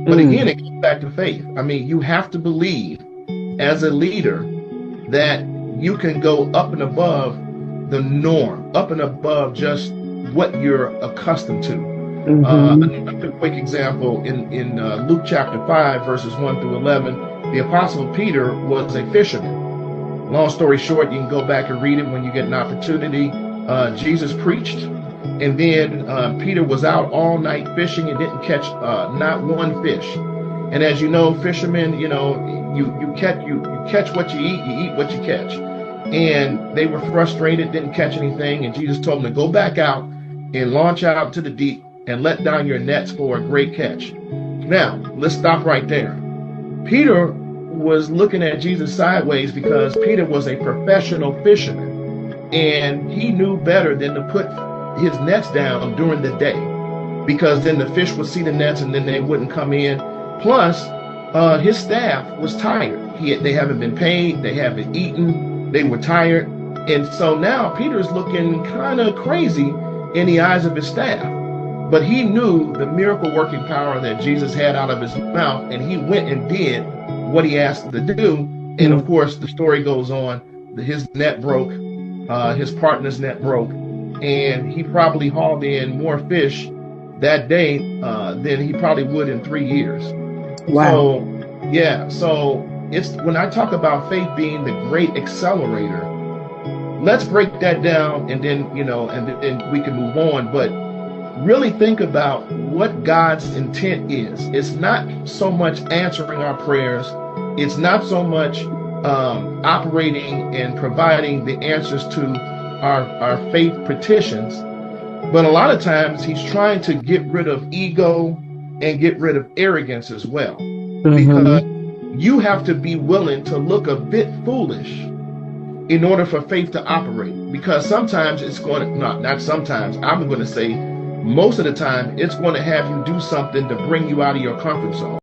But Mm. again, it comes back to faith. I mean, you have to believe as a leader that you can go up and above the norm, up and above just what you're accustomed to. Mm-hmm. Another quick example in Luke chapter 5, verses 1 through 11, the Apostle Peter was a fisherman. Long story short, you can go back and read it when you get an opportunity. Jesus preached, and then Peter was out all night fishing and didn't catch not one fish. And as you know, fishermen, you catch what you eat what you catch. And they were frustrated, didn't catch anything, and Jesus told them to go back out and launch out to the deep and let down your nets for a great catch. Now, let's stop right there. Peter was looking at Jesus sideways because Peter was a professional fisherman, and he knew better than to put his nets down during the day, because then the fish would see the nets and then they wouldn't come in. Plus, his staff was tired. They haven't been paid, they haven't eaten, they were tired. And so now Peter's looking kind of crazy in the eyes of his staff. But he knew the miracle working power that Jesus had out of his mouth, and he went and did what he asked him to do. And of course, the story goes on. His net broke, his partner's net broke, and he probably hauled in more fish that day than he probably would in 3 years. Wow. So, yeah, so it's when I talk about faith being the great accelerator, let's break that down and then, and then we can move on. But really think about what God's intent is. It's not so much answering our prayers. It's not so much operating and providing the answers to our faith petitions. But a lot of times he's trying to get rid of ego and get rid of arrogance as well. Mm-hmm. Because you have to be willing to look a bit foolish in order for faith to operate. Because sometimes it's going to, not sometimes, I'm going to say most of the time, it's going to have you do something to bring you out of your comfort zone.